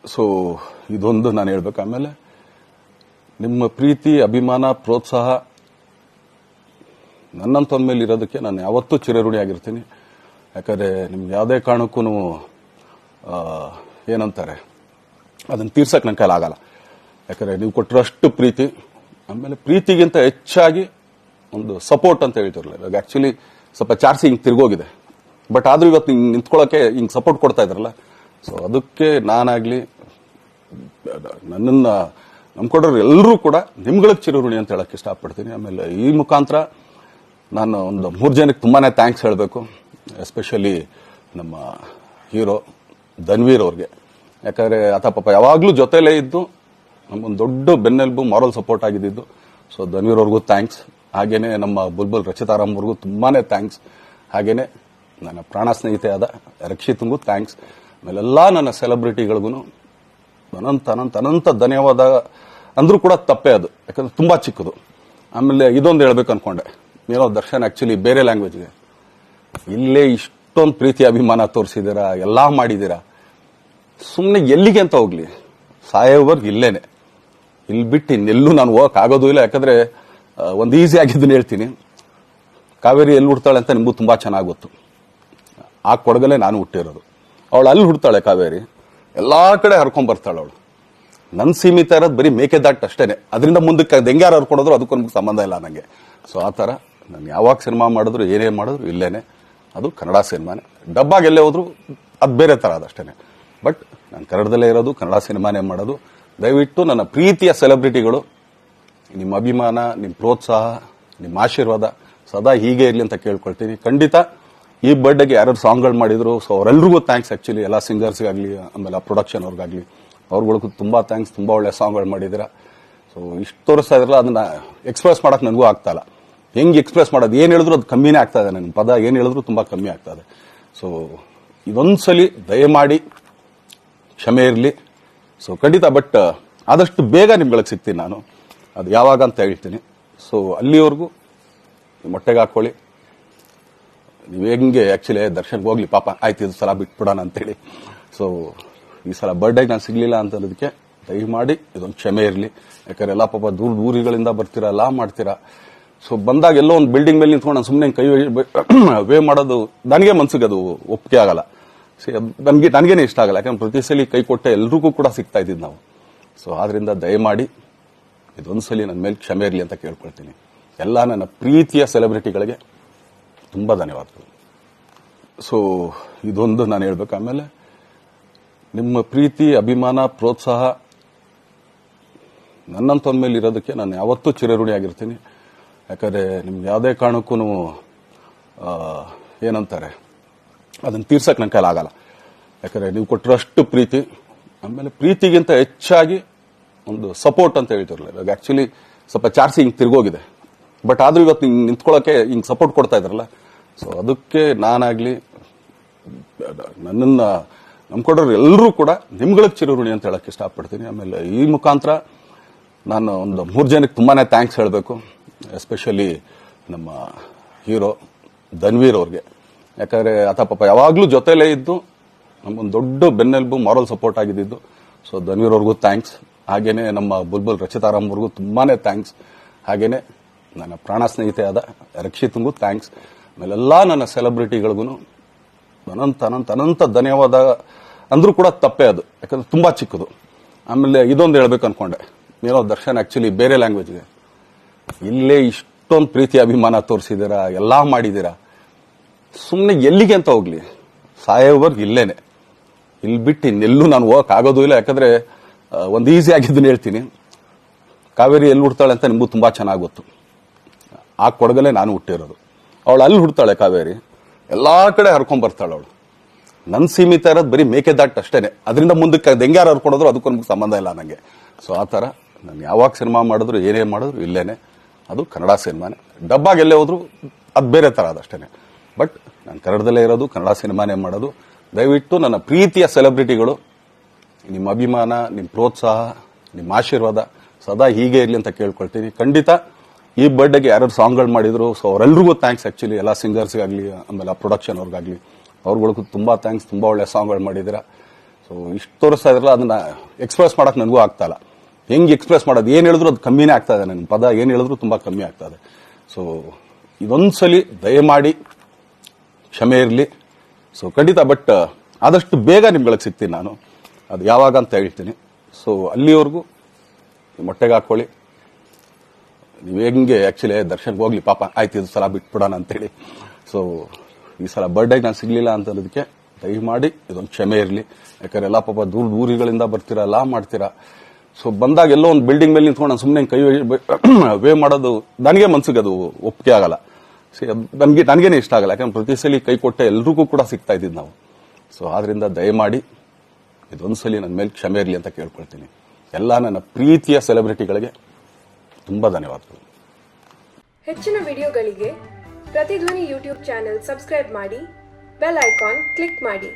So ಇದೊಂದು ನಾನು ಹೇಳ್ಬೇಕು. ಆಮೇಲೆ ನಿಮ್ಮ ಪ್ರೀತಿ, ಅಭಿಮಾನ, ಪ್ರೋತ್ಸಾಹ ನನ್ನಂತವನ ಮೇಲೆ ಇರೋದಕ್ಕೆ ನಾನು ಯಾವತ್ತೂ ಚಿರಋಣಿಯಾಗಿರ್ತೀನಿ. ಯಾಕಂದ್ರೆ ನಿಮ್ಗೆ ಯಾವುದೇ ಕಾರಣಕ್ಕೂ ಏನಂತಾರೆ ಅದನ್ನ ತೀರ್ಸಕ್ ನನ್ನ ಕೈಲಾಗಲ್ಲ. ಯಾಕಂದ್ರೆ ನೀವು ಕೊಟ್ಟಿರೋಷ್ಟು ಪ್ರೀತಿ, ಆಮೇಲೆ ಪ್ರೀತಿಗಿಂತ ಹೆಚ್ಚಾಗಿ ಒಂದು ಸಪೋರ್ಟ್ ಅಂತ ಹೇಳ್ತಿರಲಿಲ್ಲ. ಇವಾಗ ಆಕ್ಚುಲಿ ಸ್ವಲ್ಪ ಚಾರ್ಸಿ ಹಿಂಗೆ ತಿರ್ಗೋಗಿದೆ, ಬಟ್ ಆದ್ರೂ ಇವತ್ತು ಹಿಂಗೆ ನಿಂತ್ಕೊಳ್ಳೋಕೆ ಹಿಂಗೆ ಸಪೋರ್ಟ್ ಕೊಡ್ತಾ ಇದ್ರಲ್ಲ, ಸೊ ಅದಕ್ಕೆ ನಾನಾಗ್ಲಿ ನನ್ನನ್ನ ನಂಬ್ಕೊಡೋರು ಎಲ್ಲರೂ ಕೂಡ ನಿಮ್ಗಳಿಗೆ ಚಿರಋಣಿ ಅಂತ ಹೇಳಕ್ ಇಷ್ಟಪಡ್ತೀನಿ. ಆಮೇಲೆ ಈ ಮುಖಾಂತರ ನಾನು ಒಂದು 3 ಜನಕ್ಕೆ ತುಂಬಾನೇ ಥ್ಯಾಂಕ್ಸ್ ಹೇಳಬೇಕು. ಎಸ್ಪೆಷಲಿ ನಮ್ಮ ಹೀರೋ ಧನ್ವೀರ್ ಅವ್ರಿಗೆ. ಯಾಕಂದ್ರೆ ಆತ ಪಾಪ ಯಾವಾಗ್ಲೂ ಜೊತೆಲೇ ಇದ್ದು ನಮ್ಗೊಂದು ದೊಡ್ಡ ಬೆನ್ನೆಲುಬು, ಮಾರಲ್ ಸಪೋರ್ಟ್ ಆಗಿದ್ದು. ಸೊ ಧನ್ವೀರ್ ಅವ್ರಿಗೂ ಥ್ಯಾಂಕ್ಸ್. ಹಾಗೇನೆ ನಮ್ಮ ಬುಲ್ಬುಲ್ ರಚಿತಾರಾಮ್ ಅವ್ರಿಗೂ ತುಂಬಾನೇ ಥ್ಯಾಂಕ್ಸ್. ಹಾಗೇನೆ ನನ್ನ ಪ್ರಾಣ ಸ್ನೇಹಿತೆ ಆದ ರಕ್ಷಿತ್ಗೂ ಥ್ಯಾಂಕ್ಸ್. ಆಮೇಲೆಲ್ಲಾ ನನ್ನ ಸೆಲೆಬ್ರಿಟಿಗಳಿಗೂ ಅನಂತ ಧನ್ಯವಾದ ಅಂದ್ರೂ ಕೂಡ ತಪ್ಪೇ ಅದು. ಯಾಕಂದ್ರೆ ತುಂಬಾ ಚಿಕ್ಕದು. ಆಮೇಲೆ ಇದೊಂದು ಹೇಳ್ಬೇಕು ಅನ್ಕೊಂಡೆ, ಏನೋ ದರ್ಶನ್ ಆಕ್ಚುಲಿ ಬೇರೆ ಲ್ಯಾಂಗ್ವೇಜ್ಗೆ ಇಲ್ಲೇ ಇಷ್ಟೊಂದು ಪ್ರೀತಿ ಅಭಿಮಾನ ತೋರಿಸಿದ್ದೀರಾ, ಎಲ್ಲಾ ಮಾಡಿದೀರಾ, ಸುಮ್ಮನೆ ಎಲ್ಲಿಗೆ ಅಂತ ಹೋಗ್ಲಿ, ಸಾಯೋವರ್ಗ್ ಇಲ್ಲೇನೆ. ಇಲ್ಲಿ ಬಿಟ್ಟು ಇನ್ನೆಲ್ಲೂ ನಾನು ಹೋಗಕ್ ಆಗೋದು ಇಲ್ಲ. ಯಾಕಂದ್ರೆ ಒಂದು ಈಸಿ ಆಗಿದ್ದನ್ನ ಹೇಳ್ತೀನಿ, ಕಾವೇರಿ ಎಲ್ಲಿ ಹುಡ್ತಾಳೆ ಅಂತ ನಿಮಗೂ ತುಂಬಾ ಚೆನ್ನಾಗಿ ಗೊತ್ತು. ಆ ಕೊಡಗಲ್ಲೇ ನಾನು ಹುಟ್ಟಿರೋದು. ಅವಳು ಅಲ್ಲಿ ಹುಡ್ತಾಳೆ ಕಾವೇರಿ, ಎಲ್ಲಾ ಕಡೆ ಹರ್ಕೊಂಡ್ ಬರ್ತಾಳೆ ಅವಳು. ನನ್ ಸೀಮಿತ ಇರೋದು ಬರೀ ಮೇಕೆದಾಟ್ ಅಷ್ಟೇನೆ. ಅದರಿಂದ ಮುಂದಕ್ಕೆ ಹೆಂಗ್ಯಾರು ಹರ್ಕೊಡೋದ್ರು ಅದಕ್ಕೂ ನಮ್ಗೆ ಸಂಬಂಧ ಇಲ್ಲ ನಂಗೆ. ಸೊ ಆ ತರ ನಾನು ಯಾವಾಗ ಸಿನಿಮಾ ಮಾಡಿದ್ರು ಏನೇ ಮಾಡಿದ್ರು ಇಲ್ಲೇನೆ, ಅದು ಕನ್ನಡ ಸಿನಿಮಾನೇ. ಡಬ್ಬಾಗ ಎಲ್ಲೇ ಹೋದ್ರು ಅದು ಬೇರೆ ತರ ಅದಷ್ಟೇನೆ. ಬಟ್ ನಾನು ಕನ್ನಡದಲ್ಲೇ ಇರೋದು, ಕನ್ನಡ ಸಿನಿಮಾನೇ ಮಾಡೋದು. ದಯವಿಟ್ಟು ನನ್ನ ಪ್ರೀತಿಯ ಸೆಲೆಬ್ರಿಟಿಗಳು, ನಿಮ್ಮ ಅಭಿಮಾನ, ನಿಮ್ಮ ಪ್ರೋತ್ಸಾಹ, ನಿಮ್ಮ ಆಶೀರ್ವಾದ ಸದಾ ಹೀಗೆ ಇರಲಿ ಅಂತ ಕೇಳ್ಕೊಳ್ತೀನಿ. ಖಂಡಿತ ಈ ಬರ್ಡೇಗೆ ಯಾರು ಸಾಂಗ್ಗಳು ಮಾಡಿದ್ರು, ಸೊ ಅವರೆಲ್ಲರಿಗೂ ಥ್ಯಾಂಕ್ಸ್. ಆಕ್ಚುಲಿ ಎಲ್ಲ ಸಿಂಗರ್ಸ್ಗಾಗ್ಲಿ, ಆಮೇಲೆ ಪ್ರೊಡಕ್ಷನ್ ಅವ್ರಿಗಾಗ್ಲಿ, ಅವ್ರಗಳಿಗೂ ತುಂಬಾ ಥ್ಯಾಂಕ್ಸ್. ತುಂಬಾ ಒಳ್ಳೆ ಸಾಂಗ್ಗಳು ಮಾಡಿದಿರ. ಸೊ ಇಷ್ಟು ತೋರಿಸ್ತಾ ಇದ್ರಲ್ಲ, ಅದನ್ನ ಎಕ್ಸ್ಪ್ರೆಸ್ ಮಾಡಕ್ ನನಗೂ ಆಗ್ತಾ ಇಲ್ಲ. ಹೆಂಗ್ ಎಕ್ಸ್ಪ್ರೆಸ್ ಮಾಡೋದು, ಏನ್ ಹೇಳಿದ್ರು ಅದು ಕಮ್ಮಿನೇ ಆಗ್ತಾ ಇದೆ. ನನ್ನ ಪದ ಏನ್ ಹೇಳಿದ್ರು ತುಂಬಾ ಕಮ್ಮಿ ಆಗ್ತಾ ಇದೆ. ಸೊ ಇದೊಂದ್ಸಲಿ ದಯಮಾಡಿ ಕ್ಷಮೆ ಇರಲಿ. ಸೊ ಖಂಡಿತ, ಬಟ್ ಆದಷ್ಟು ಬೇಗ ನಿಮ್ಗಳಿಗೆ ಸಿಗ್ತೀನಿ ನಾನು. ಅದು ಯಾವಾಗ ಅಂತ ಹೇಳ್ತೀನಿ. ಸೊ ಅಲ್ಲಿವರೆಗೂ ಮೊಟ್ಟೆಗೆ ಹಾಕೊಳ್ಳಿ. ನೀವು ಹೆಂಗೆ ಆಕ್ಚುಲಿ ದರ್ಶನ್ಗೆ ಹೋಗ್ಲಿ, ಪಾಪ ಆಯ್ತು ಇದು ಸಲ ಬಿಟ್ಬಿಡೋಣ ಅಂತೇಳಿ. ಸೊ ಈ ಸಲ ಬರ್ಡೇಗೆ ನಾನು ಸಿಗ್ಲಿಲ್ಲ ಅಂತದಕ್ಕೆ ದಯಮಾಡಿ ಇದೊಂದು ಕ್ಷಮೆ ಇರಲಿ. ಯಾಕಂದ್ರೆ ಎಲ್ಲ ಪಾಪ ದೂರಿಗಳಿಂದ ಬರ್ತೀರಾ, ಎಲ್ಲ ಮಾಡ್ತೀರಾ. ಸೊ ಬಂದಾಗ ಎಲ್ಲೋ ಒಂದು ಬಿಲ್ಡಿಂಗ್ ಮೇಲೆ ನಿಂತ್ಕೊಂಡು ನಾನು ಸುಮ್ಮನೆ ಕೈ ವೇ ಮಾಡೋದು ನನಗೆ ಮನ್ಸಿಗೆ ಅದು ಒಪ್ಪಿಗೆ ಆಗಲ್ಲ. ನನಗೇನೆ ಇಷ್ಟ ಆಗಲ್ಲ. ಯಾಕಂದ್ರೆ ಪ್ರತಿ ಸಲ ಕೈ ಕೊಟ್ಟೆ ಎಲ್ರಿಗೂ ಕೂಡ ಸಿಗ್ತಾ ಇದ್ದಿದ್ದು ನಾವು. ಸೊ ಆದ್ರಿಂದ ದಯಮಾಡಿ ಇದೊಂದ್ಸಲಿ ನನ್ನ ಮೇಲೆ ಕ್ಷಮೆ ಇರಲಿ ಅಂತ ಕೇಳ್ಕೊಳ್ತೀನಿ. ಎಲ್ಲ ನನ್ನ ಪ್ರೀತಿಯ ಸೆಲೆಬ್ರಿಟಿಗಳಿಗೆ ತುಂಬಾ ಧನ್ಯವಾದಗಳು. ಸೊ ಇದೊಂದು ನಾನು ಹೇಳ್ಬೇಕು. ಆಮೇಲೆ ನಿಮ್ಮ ಪ್ರೀತಿ, ಅಭಿಮಾನ, ಪ್ರೋತ್ಸಾಹ ನನ್ನಂತವನ ಮೇಲೆ ಇರೋದಕ್ಕೆ ನಾನು ಯಾವತ್ತೂ ಚಿರಋಣಿಯಾಗಿರ್ತೀನಿ. ಯಾಕಂದ್ರೆ ನಿಮ್ಗೆ ಯಾವುದೇ ಕಾರಣಕ್ಕೂ ಏನಂತಾರೆ ಅದನ್ನ ತೀರ್ಸಕ್ ನನ್ನ ಕೈಲಾಗಲ್ಲ. ಯಾಕಂದ್ರೆ ನೀವು ಕೊಟ್ಟಿರೋಷ್ಟು ಪ್ರೀತಿ, ಆಮೇಲೆ ಪ್ರೀತಿಗಿಂತ ಹೆಚ್ಚಾಗಿ ಒಂದು ಸಪೋರ್ಟ್ ಅಂತ ಹೇಳ್ತಿರಲಿಲ್ಲ. ಇವಾಗ ಆಕ್ಚುಲಿ ಸ್ವಲ್ಪ ಚಾರ್ಸಿ ಹಿಂಗೆ ತಿರ್ಗೋಗಿದೆ, ಬಟ್ ಆದ್ರೂ ಇವತ್ತು ಹಿಂಗೆ ನಿಂತ್ಕೊಳ್ಳೋಕೆ ಹಿಂಗೆ ಸಪೋರ್ಟ್ ಕೊಡ್ತಾ ಇದ್ರಲ್ಲ, ಸೊ ಅದಕ್ಕೆ ನಾನಾಗ್ಲಿ ನನ್ನನ್ನ ನಂಬ್ಕೊಡೋರು ಎಲ್ಲರೂ ಕೂಡ ನಿಮ್ಗಳಿಗೆ ಚಿರಋಣಿ ಅಂತ ಹೇಳಕ್ ಇಷ್ಟಪಡ್ತೀನಿ. ಆಮೇಲೆ ಈ ಮುಖಾಂತರ ನಾನು ಒಂದು 3 ಜನಕ್ಕೆ ತುಂಬಾನೇ ಥ್ಯಾಂಕ್ಸ್ ಹೇಳಬೇಕು. ಎಸ್ಪೆಷಲಿ ನಮ್ಮ ಹೀರೋ ಧನ್ವೀರ್ ಅವ್ರಿಗೆ. ಯಾಕಂದ್ರೆ ಆತ ಪಾಪ ಯಾವಾಗ್ಲೂ ಜೊತೆಲೇ ಇದ್ದು ನಮ್ಗೊಂದು ದೊಡ್ಡ ಬೆನ್ನೆಲುಬು, ಮಾರಲ್ ಸಪೋರ್ಟ್ ಆಗಿದ್ದು. ಸೊ ಧನ್ವೀರ್ ಅವ್ರಿಗೂ ಥ್ಯಾಂಕ್ಸ್. ಹಾಗೇನೆ ನಮ್ಮ ಬುಲ್ಬುಲ್ ರಚಿತಾರಾಮ್ ಅವ್ರಿಗೂ ತುಂಬಾನೇ ಥ್ಯಾಂಕ್ಸ್. ಹಾಗೇನೆ ನನ್ನ ಪ್ರಾಣ ಸ್ನೇಹಿತೆ ಆದ ರಕ್ಷಿತ್ಗೂ ಥ್ಯಾಂಕ್ಸ್. ಆಮೇಲೆಲ್ಲಾ ನನ್ನ ಸೆಲೆಬ್ರಿಟಿಗಳಿಗೂ ಅನಂತ ಧನ್ಯವಾದ ಅಂದ್ರೂ ಕೂಡ ತಪ್ಪೇ ಅದು. ಯಾಕಂದ್ರೆ ತುಂಬಾ ಚಿಕ್ಕದು. ಆಮೇಲೆ ಇದೊಂದು ಹೇಳ್ಬೇಕು ಅನ್ಕೊಂಡೆ, ಏನೋ ದರ್ಶನ್ ಆಕ್ಚುಲಿ ಬೇರೆ ಲ್ಯಾಂಗ್ವೇಜ್ಗೆ ಇಲ್ಲೇ ಇಷ್ಟೊಂದು ಪ್ರೀತಿ ಅಭಿಮಾನ ತೋರಿಸಿದ್ದೀರಾ, ಎಲ್ಲಾ ಮಾಡಿದೀರಾ, ಸುಮ್ಮನೆ ಎಲ್ಲಿಗೆ ಅಂತ ಹೋಗ್ಲಿ, ಸಾಯೋವರ್ಗ್ ಇಲ್ಲೇನೆ. ಇಲ್ಲಿ ಬಿಟ್ಟು ಇನ್ನೆಲ್ಲೂ ನಾನು ಹೋಗಕ್ ಆಗೋದು ಇಲ್ಲ. ಯಾಕಂದ್ರೆ ಒಂದು ಈಸಿ ಆಗಿದ್ದನ್ನ ಹೇಳ್ತೀನಿ, ಕಾವೇರಿ ಎಲ್ಲಿ ಹುಡ್ತಾಳೆ ಅಂತ ನಿಮಗೂ ತುಂಬಾ ಚೆನ್ನಾಗಿ ಗೊತ್ತು. ಆ ಕೊಡಗಲ್ಲೇ ನಾನು ಹುಟ್ಟಿರೋದು. ಅವಳು ಅಲ್ಲಿ ಹುಡ್ತಾಳೆ ಕಾವೇರಿ, ಎಲ್ಲಾ ಕಡೆ ಹರ್ಕೊಂಡ್ ಬರ್ತಾಳೆ ಅವಳು. ನನ್ ಸೀಮಿತ ಇರೋದು ಬರೀ ಮೇಕೆದಾಟ್ ಅಷ್ಟೇನೆ. ಅದರಿಂದ ಮುಂದಕ್ಕೆ ಹೆಂಗ್ಯಾರು ಹರ್ಕೊಡೋದ್ರು ಅದಕ್ಕೂ ನಮ್ಗೆ ಸಂಬಂಧ ಇಲ್ಲ ನಂಗೆ. ಸೊ ಆ ತರ ನಾನು ಯಾವಾಗ ಸಿನಿಮಾ ಮಾಡಿದ್ರು ಏನೇ ಮಾಡಿದ್ರು ಇಲ್ಲೇನೆ, ಅದು ಕನ್ನಡ ಸಿನಿಮಾನೇ. ಡಬ್ಬಾಗ ಎಲ್ಲೇ ಹೋದ್ರು ಅದು ಬೇರೆ ತರ ಅದಷ್ಟೇನೆ. ಬಟ್ ನಾನು ಕನ್ನಡದಲ್ಲೇ ಇರೋದು, ಕನ್ನಡ ಸಿನಿಮಾನೇ ಮಾಡೋದು. ದಯವಿಟ್ಟು ನನ್ನ ಪ್ರೀತಿಯ ಸೆಲೆಬ್ರಿಟಿಗಳು, ನಿಮ್ಮ ಅಭಿಮಾನ, ನಿಮ್ಮ ಪ್ರೋತ್ಸಾಹ, ನಿಮ್ಮ ಆಶೀರ್ವಾದ ಸದಾ ಹೀಗೆ ಇರಲಿ ಅಂತ ಕೇಳ್ಕೊಳ್ತೀನಿ. ಖಂಡಿತ ಈ ಬರ್ಡೇಗೆ ಯಾರು ಸಾಂಗ್ಗಳು ಮಾಡಿದ್ರು, ಸೊ ಅವರೆಲ್ಲರಿಗೂ ಥ್ಯಾಂಕ್ಸ್. ಆಕ್ಚುಲಿ ಎಲ್ಲ ಸಿಂಗರ್ಸ್ಗಾಗ್ಲಿ, ಆಮೇಲೆ ಪ್ರೊಡಕ್ಷನ್ ಅವ್ರಿಗಾಗ್ಲಿ, ಅವ್ರಗಳಿಗೂ ತುಂಬಾ ಥ್ಯಾಂಕ್ಸ್. ತುಂಬಾ ಒಳ್ಳೆ ಸಾಂಗ್ಗಳು ಮಾಡಿದಿರ. ಸೊ ಸೊ ಇಷ್ಟು ತೋರಿಸ್ತಾ ಇದ್ರಲ್ಲ ಅದನ್ನ ಎಕ್ಸ್ಪ್ರೆಸ್ ಮಾಡಕ್ ನನಗೂ ಆಗ್ತಾ ಇಲ್ಲ. ಹೆಂಗೆ ಎಕ್ಸ್ಪ್ರೆಸ್ ಮಾಡೋದು, ಏನು ಹೇಳಿದ್ರು ಅದು ಕಮ್ಮಿನೇ ಆಗ್ತಾ ಇದೆ. ನನ್ನ ಪದ ಏನು ಹೇಳಿದ್ರು ತುಂಬಾ ಕಮ್ಮಿ ಆಗ್ತಾ ಇದೆ. ಸೊ ಇದೊಂದ್ಸಲಿ ದಯಮಾಡಿ ಕ್ಷಮೆ ಇರಲಿ. ಸೊ ಖಂಡಿತ, ಬಟ್ ಆದಷ್ಟು ಬೇಗ ನಿಮ್ಗಳಿಗೆ ಸಿಗ್ತೀನಿ ನಾನು, ಅದು ಯಾವಾಗ ಅಂತ ಹೇಳ್ತೀನಿ. ಸೊ ಅಲ್ಲಿವರೆಗೂ ಮೊಟ್ಟೆಗೆ ಹಾಕೊಳ್ಳಿ. ನೀವು ಹೆಂಗೆ ಆಕ್ಚುಲಿ ದರ್ಶನ್ಗೆ ಹೋಗ್ಲಿ ಪಾಪ, ಆಯ್ತು ಇದು ಸಲ ಬಿಟ್ಬಿಡೋಣ ಅಂತೇಳಿ. ಸೊ ಈ ಸಲ ಬರ್ಡೇಗೆ ನಾನು ಸಿಗ್ಲಿಲ್ಲ ಅಂತನ್ನೋದಕ್ಕೆ ದಯಮಾಡಿ ಇದೊಂದು ಕ್ಷಮೆ ಇರಲಿ. ಯಾಕಂದ್ರೆ ಎಲ್ಲ ಪಾಪ ದೂರಗಳಿಂದ ಬರ್ತೀರಾ, ಎಲ್ಲ ಮಾಡ್ತೀರಾ. ಸೊ ಬಂದಾಗ ಎಲ್ಲೋ ಒಂದು ಬಿಲ್ಡಿಂಗ್ ಮೇಲೆ ನಿಂತ್ಕೊಂಡು ನಾನು ಸುಮ್ಮನೆ ಕೈ ವೇ ಮಾಡೋದು ನನಗೆ ಮನ್ಸಿಗೆ ಅದು ಒಪ್ಪಿಗೆ ಆಗಲ್ಲ. ನನಗೇನೆ ಇಷ್ಟ ಆಗಲ್ಲ. ಯಾಕಂದ್ರೆ ಪ್ರತಿ ಸಲ ಕೈ ಕೊಟ್ಟೆ ಎಲ್ರಿಗೂ ಕೂಡ ಸಿಗ್ತಾ ಇದ್ದಿದ್ದು ನಾವು. ಸೊ ಆದ್ರಿಂದ ದಯಮಾಡಿ ಇದೊಂದ್ಸಲಿ ನನ್ನ ಮೇಲೆ ಕ್ಷಮೆ ಇರಲಿ ಅಂತ ಕೇಳ್ಕೊಳ್ತೀನಿ. ಎಲ್ಲ ನನ್ನ ಪ್ರೀತಿಯ ಸೆಲೆಬ್ರಿಟಿಗಳಿಗೆ ತುಂಬಾ ಧನ್ಯವಾದಗಳು. ಹೆಚ್ಚಿನ ವಿಡಿಯೋಗಳಿಗೆ ಪ್ರತಿಧ್ವನಿ ಯೂಟ್ಯೂಬ್ ಚಾನೆಲ್ ಸಬ್ಸ್ಕ್ರೈಬ್ ಮಾಡಿ, ಬೆಲ್ ಐಕಾನ್ ಕ್ಲಿಕ್ ಮಾಡಿ.